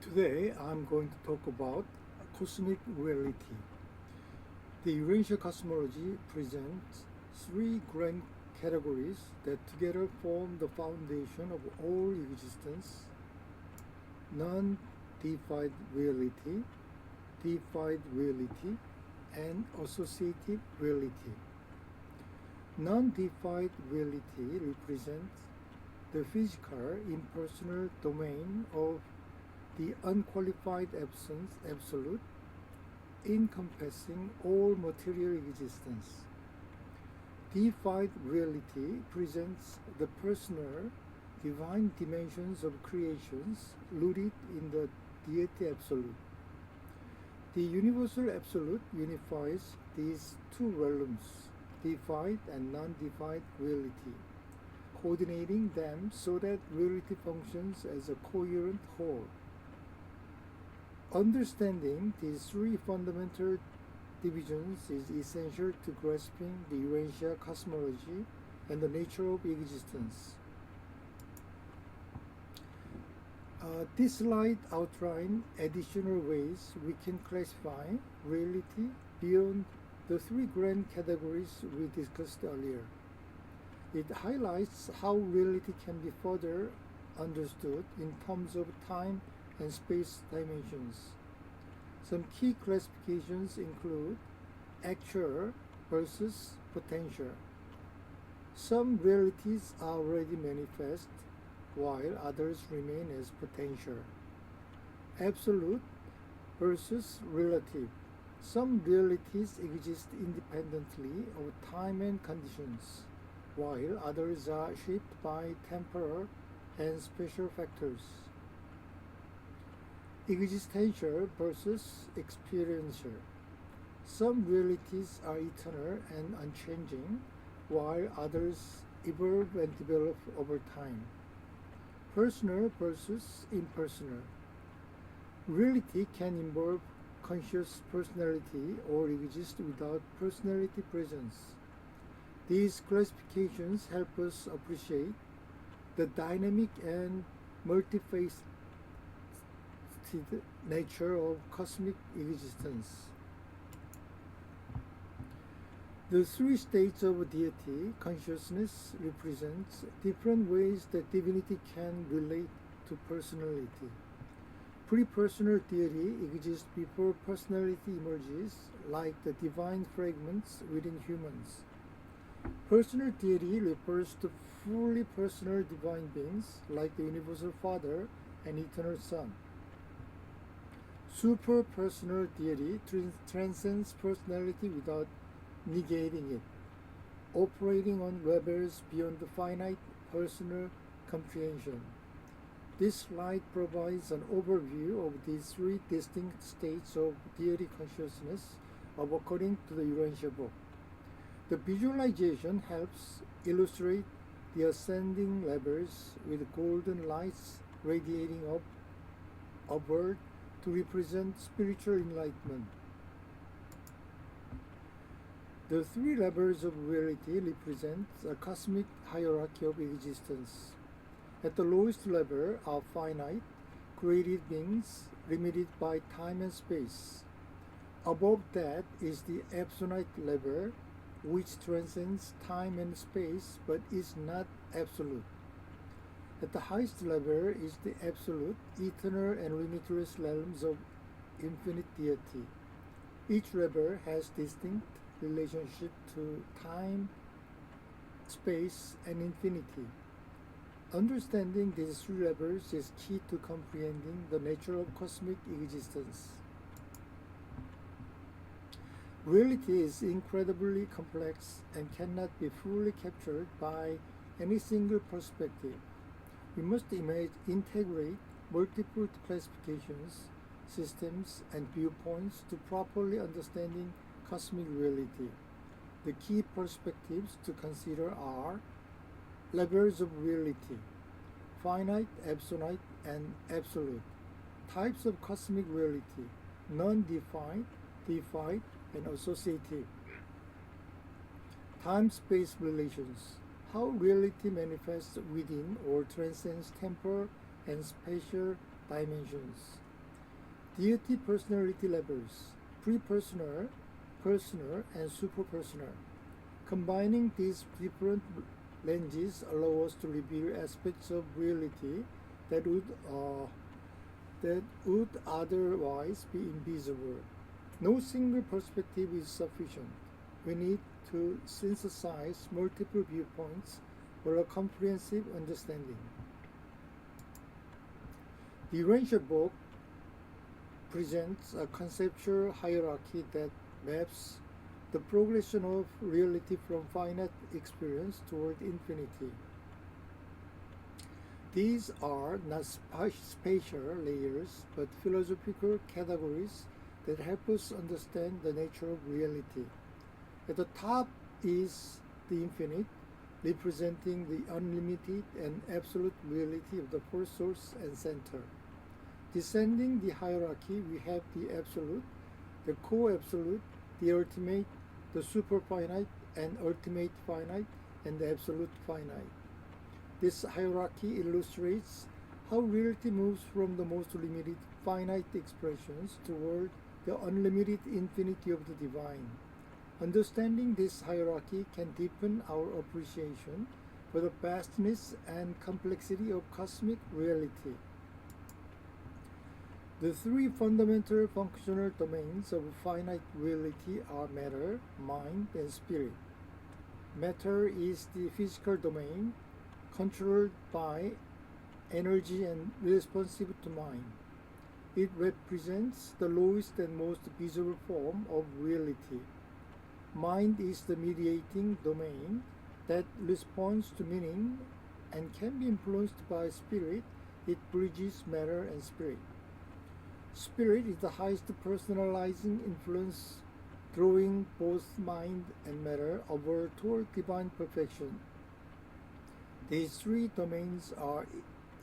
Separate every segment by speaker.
Speaker 1: Today I'm going to talk about cosmic reality. The Urantia cosmology presents three grand categories that together form the foundation of all existence: non-deified reality, deified reality, and associative reality. Non-deified reality represents the physical, impersonal domain of the unqualified absence, absolute, encompassing all material existence. Deified reality presents the personal, divine dimensions of creations rooted in the deity absolute. The universal absolute unifies these two realms, deified and non-deified reality, coordinating them so that reality functions as a coherent whole. Understanding these three fundamental divisions is essential to grasping the Urantia cosmology and the nature of existence. This slide outlines additional ways we can classify reality beyond the three grand categories we discussed earlier. It highlights how reality can be further understood in terms of time and space dimensions. Some key classifications include actual versus potential. Some realities are already manifest, while others remain as potential. Absolute versus relative. Some realities exist independently of time and conditions, while others are shaped by temporal and spatial factors. Existential versus experiential. Some realities are eternal and unchanging, while others evolve and develop over time. Personal versus impersonal. Reality can involve conscious personality or exist without personality presence. These classifications help us appreciate the dynamic and multifaceted nature of cosmic existence. The three states of deity consciousness represents different ways that divinity can relate to personality. Pre-personal deity exists before personality emerges, like the divine fragments within humans. Personal deity refers to fully personal divine beings, like the Universal Father and Eternal Son. Super-personal deity transcends personality without negating it, operating on levels beyond the finite personal comprehension. This slide provides an overview of these three distinct states of deity consciousness according to the Urantia Book. The visualization helps illustrate the ascending levels with golden lights radiating upward to represent spiritual enlightenment. The three levels of reality represent a cosmic hierarchy of existence. At the lowest level are finite, created beings limited by time and space. Above that is the absolute level, which transcends time and space but is not absolute. At the highest level is the absolute, eternal, and limitless realms of infinite deity. Each level has distinct relationship to time, space, and infinity. Understanding these three levels is key to comprehending the nature of cosmic existence. Reality is incredibly complex and cannot be fully captured by any single perspective. We must integrate multiple classifications, systems, and viewpoints to properly understanding cosmic reality. The key perspectives to consider are levels of reality, finite, absolute, and absolute. Types of cosmic reality, non-defined, deified, and associative. Time-space relations, how reality manifests within or transcends temporal and spatial dimensions. Deity personality levels, pre-personal, personal, and superpersonal. Combining these different lenses allow us to reveal aspects of reality that would otherwise be invisible. No single perspective is sufficient. We need to synthesize multiple viewpoints for a comprehensive understanding. The Urantia Book presents a conceptual hierarchy that maps the progression of reality from finite experience toward infinity. These are not spatial layers, but philosophical categories that help us understand the nature of reality. At the top is the infinite, representing the unlimited and absolute reality of the first source and center. Descending the hierarchy, we have the absolute, the co-absolute, the ultimate, the superfinite and ultimate finite, and the absolute finite. This hierarchy illustrates how reality moves from the most limited finite expressions toward the unlimited infinity of the divine. Understanding this hierarchy can deepen our appreciation for the vastness and complexity of cosmic reality. The three fundamental functional domains of finite reality are matter, mind, and spirit. Matter is the physical domain, controlled by energy and responsive to mind. It represents the lowest and most visible form of reality. Mind is the mediating domain that responds to meaning and can be influenced by spirit. It bridges matter and spirit. Spirit is the highest personalizing influence, drawing both mind and matter over toward divine perfection. These three domains are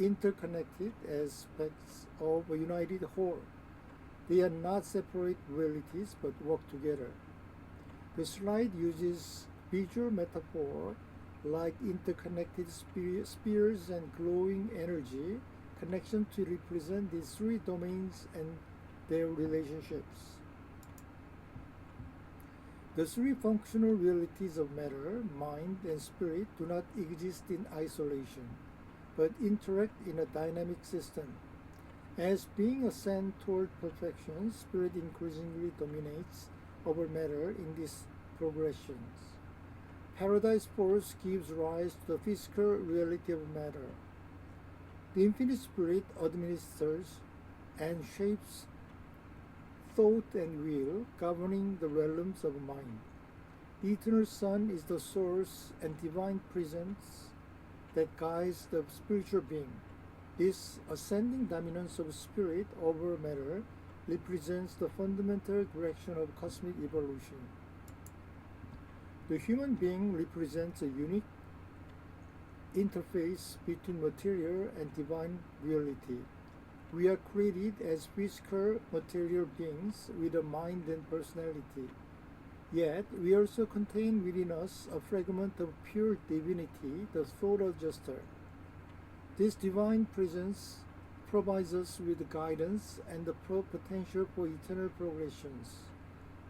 Speaker 1: interconnected aspects of a united whole. They are not separate realities but work together. The slide uses visual metaphor like interconnected spheres and glowing energy connection to represent these three domains and their relationships. The three functional realities of matter, mind, and spirit do not exist in isolation, but interact in a dynamic system. As being ascend toward perfection, spirit increasingly dominates over matter in these progressions. Paradise force gives rise to the physical reality of matter. The infinite spirit administers and shapes thought and will, governing the realms of mind. The eternal Son is the source and divine presence that guides the spiritual being. This ascending dominance of spirit over matter represents the fundamental direction of cosmic evolution. The human being represents a unique interface between material and divine reality. We are created as physical material beings with a mind and personality. Yet, we also contain within us a fragment of pure divinity, the thought adjuster. This divine presence provides us with guidance and the potential for eternal progressions.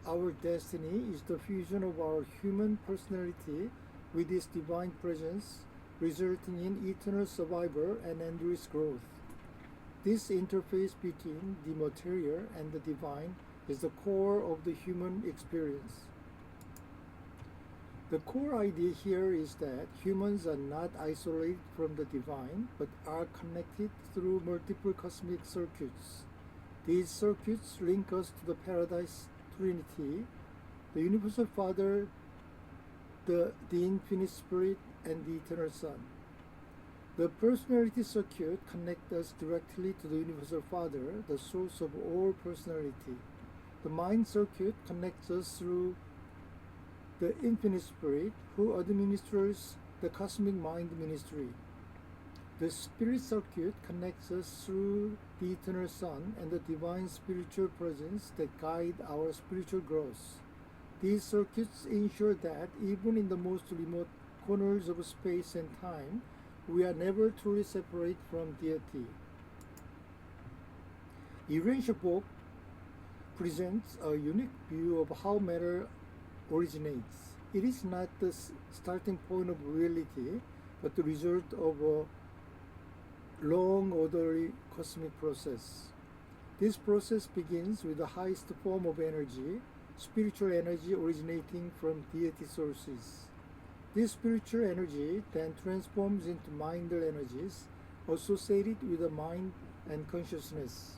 Speaker 1: Our destiny is the fusion of our human personality with this divine presence, resulting in eternal survival and endless growth. This interface between the material and the divine is the core of the human experience. The core idea here is that humans are not isolated from the divine, but are connected through multiple cosmic circuits. These circuits link us to the Paradise Trinity, the Universal Father, the Infinite Spirit, and the Eternal Son. The personality circuit connects us directly to the Universal Father, the source of all personality. The mind circuit connects us through the Infinite Spirit, who administers the cosmic mind ministry. The Spirit circuit connects us through the Eternal Son and the divine spiritual presence that guide our spiritual growth. These circuits ensure that even in the most remote corners of space and time, we are never truly separate from deity. Urantia Book presents a unique view of how matter originates. It is not the starting point of reality, but the result of a long orderly cosmic process. This process begins with the highest form of energy, spiritual energy originating from deity sources. This spiritual energy then transforms into mindal energies associated with the mind and consciousness.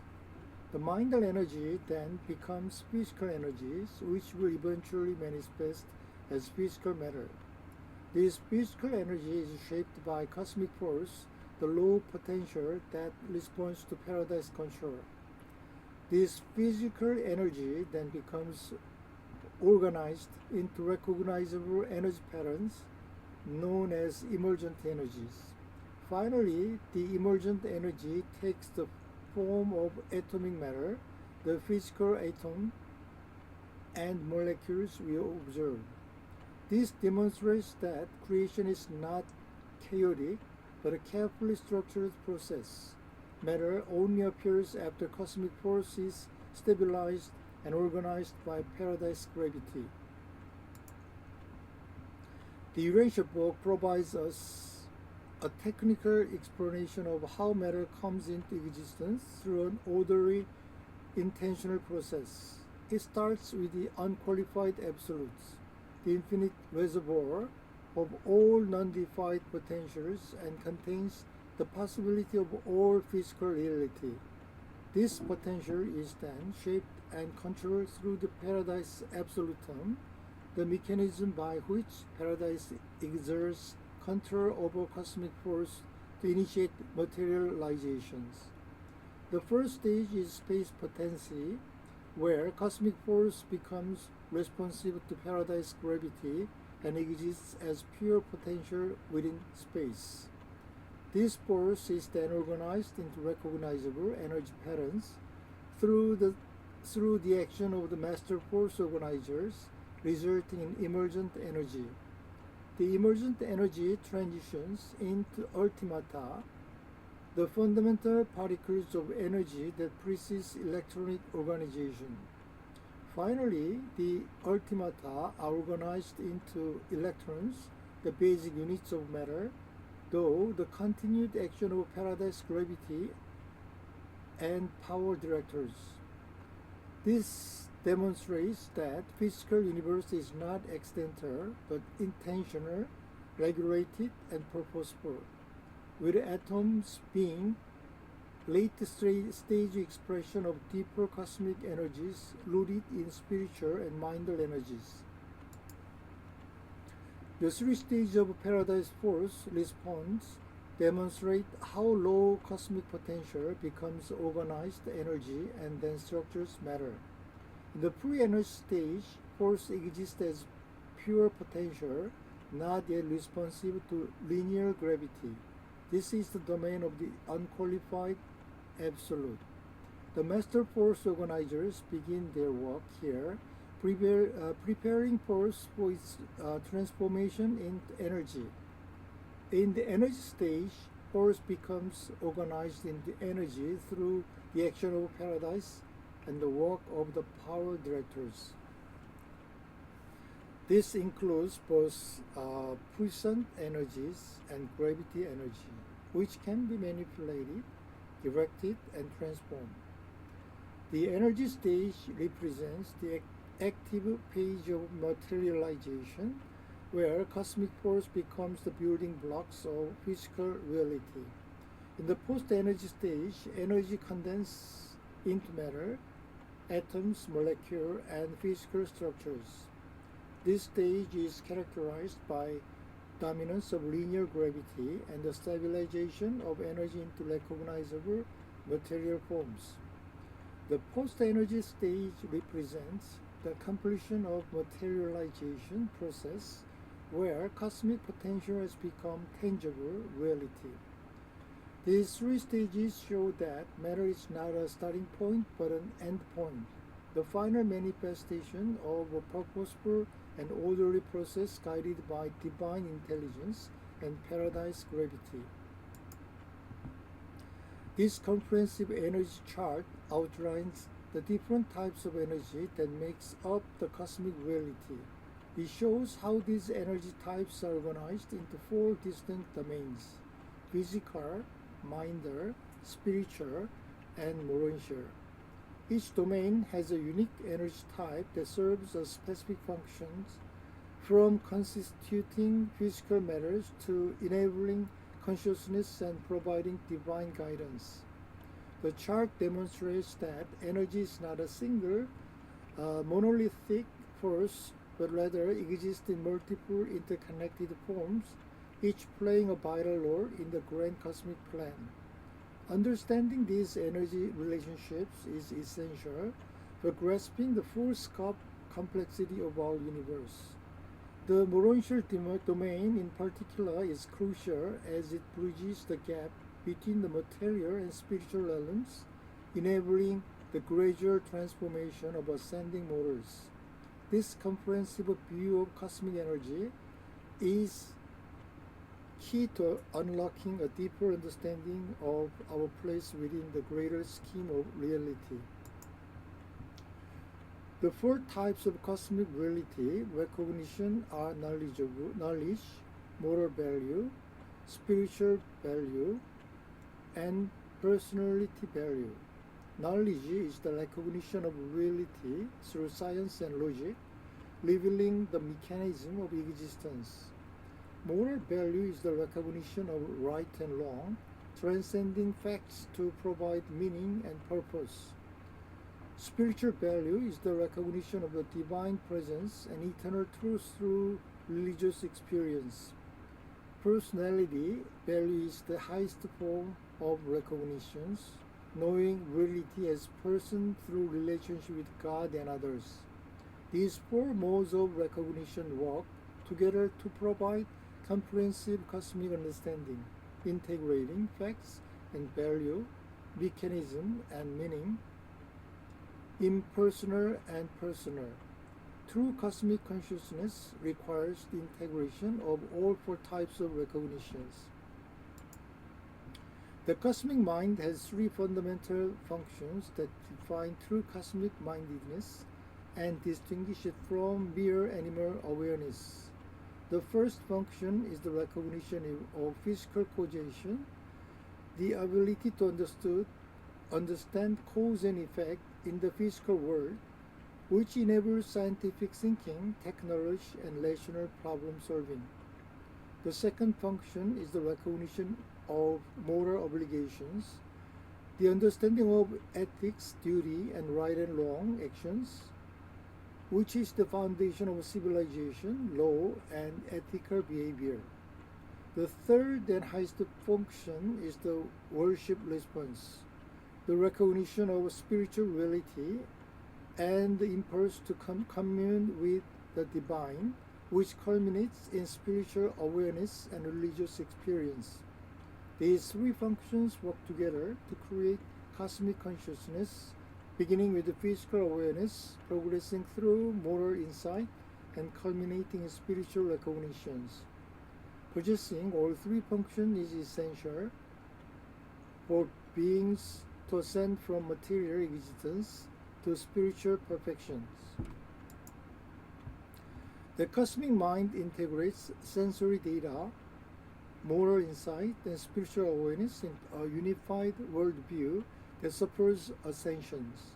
Speaker 1: The mindal energy then becomes physical energies, which will eventually manifest as physical matter. This physical energy is shaped by cosmic force, the low potential that responds to paradise control. This physical energy then becomes organized into recognizable energy patterns known as emergent energies. Finally, the emergent energy takes the form of atomic matter, the physical atom and molecules we observe. This demonstrates that creation is not chaotic, but a carefully structured process. Matter only appears after cosmic force is stabilized and organized by paradise gravity. The Urantia Book provides us a technical explanation of how matter comes into existence through an orderly, intentional process. It starts with the unqualified absolutes, the infinite reservoir of all non-defined potentials, and contains the possibility of all physical reality. This potential is then shaped and controlled through the paradise absolutum, the mechanism by which paradise exerts control over cosmic force to initiate materializations. The first stage is space potency, where cosmic force becomes responsive to paradise gravity and exists as pure potential within space. This force is then organized into recognizable energy patterns through the action of the master force organizers, resulting in emergent energy. The emergent energy transitions into ultimata, the fundamental particles of energy that precedes electronic organization. Finally, the ultimata are organized into electrons, the basic units of matter, though the continued action of paradise gravity and power directors. This demonstrates that physical universe is not accidental but intentional, regulated, and purposeful, with atoms being late stage expression of deeper cosmic energies rooted in spiritual and mindal energies. The three stages of paradise force response demonstrate how low cosmic potential becomes organized energy and then structures matter. In the pre-energy stage, force exists as pure potential, not yet responsive to linear gravity. This is the domain of the unqualified absolute. The master force organizers begin their work here, preparing force for its transformation into energy. In the energy stage, force becomes organized into energy through the action of paradise and the work of the power directors. This includes both puissant energies and gravity energy, which can be manipulated, directed, and transformed. The energy stage represents the active phase of materialization, where cosmic force becomes the building blocks of physical reality. In the post-energy stage, energy condenses into matter, atoms, molecules, and physical structures. This stage is characterized by dominance of linear gravity and the stabilization of energy into recognizable material forms. The post-energy stage represents the completion of materialization process, where cosmic potential has become tangible reality. These three stages show that matter is not a starting point but an end point, the final manifestation of a purposeful and orderly process guided by divine intelligence and paradise gravity. This comprehensive energy chart outlines the different types of energy that makes up the cosmic reality. It shows how these energy types are organized into four distinct domains: physical, minder, spiritual, and morontial. Each domain has a unique energy type that serves a specific functions, from constituting physical matters to enabling consciousness and providing divine guidance. The chart demonstrates that energy is not a single, monolithic force, but rather exists in multiple interconnected forms, each playing a vital role in the grand cosmic plan. Understanding these energy relationships is essential for grasping the full scope complexity of our universe. The Morontial domain in particular is crucial as it bridges the gap between the material and spiritual realms, enabling the gradual transformation of ascending mortals. This comprehensive view of cosmic energy is key to unlocking a deeper understanding of our place within the greater scheme of reality. The four types of cosmic reality recognition are knowledge, moral value, spiritual value, and personality value. Knowledge is the recognition of reality through science and logic, revealing the mechanism of existence. Moral value is the recognition of right and wrong, transcending facts to provide meaning and purpose. Spiritual value is the recognition of the divine presence and eternal truth through religious experience. Personality value is the highest form of recognitions, knowing reality as person through relationship with God and others. These four modes of recognition work together to provide comprehensive cosmic understanding, integrating facts and value, mechanism and meaning, impersonal and personal. True cosmic consciousness requires the integration of all four types of recognitions. The cosmic mind has three fundamental functions that define true cosmic mindedness and distinguish it from mere animal awareness. The first function is the recognition of physical causation, the ability to understand cause and effect in the physical world, which enables scientific thinking, technology, and rational problem solving. The second function is the recognition of moral obligations, the understanding of ethics, duty, and right and wrong actions, which is the foundation of civilization, law, and ethical behavior. The third and highest function is the worship response, the recognition of spiritual reality and the impulse to commune with the divine, which culminates in spiritual awareness and religious experience. These three functions work together to create cosmic consciousness, beginning with the physical awareness, progressing through moral insight, and culminating in spiritual recognitions. Possessing all three functions is essential for beings to ascend from material existence to spiritual perfections. The cosmic mind integrates sensory data, moral insight, and spiritual awareness in a unified worldview that supports ascensions.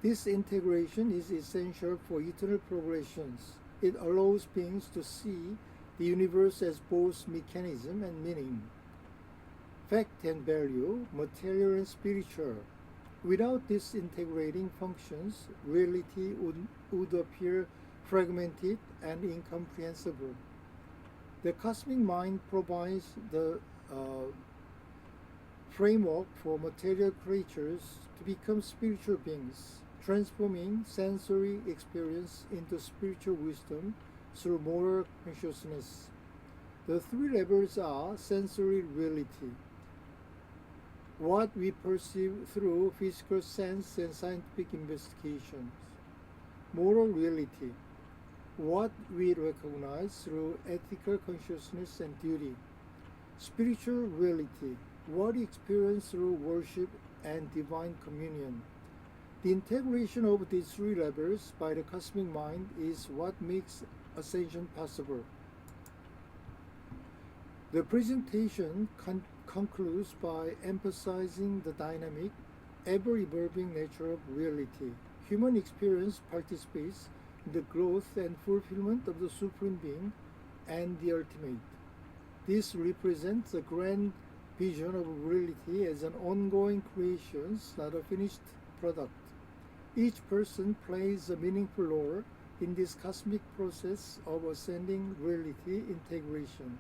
Speaker 1: This integration is essential for eternal progressions. It allows beings to see the universe as both mechanism and meaning, fact and value, material and spiritual. Without these integrating functions, reality would appear fragmented and incomprehensible. The cosmic mind provides the framework for material creatures to become spiritual beings, transforming sensory experience into spiritual wisdom through moral consciousness. The three levels are sensory reality, what we perceive through physical sense and scientific investigations; moral reality, what we recognize through ethical consciousness and duty; spiritual reality, what we experience through worship and divine communion. The integration of these three levels by the cosmic mind is what makes ascension possible. The presentation concludes by emphasizing the dynamic, ever-evolving nature of reality. Human experience participates in the growth and fulfillment of the Supreme Being and the Ultimate. This represents a grand vision of reality as an ongoing creation, not a finished product. Each person plays a meaningful role in this cosmic process of ascending reality integration.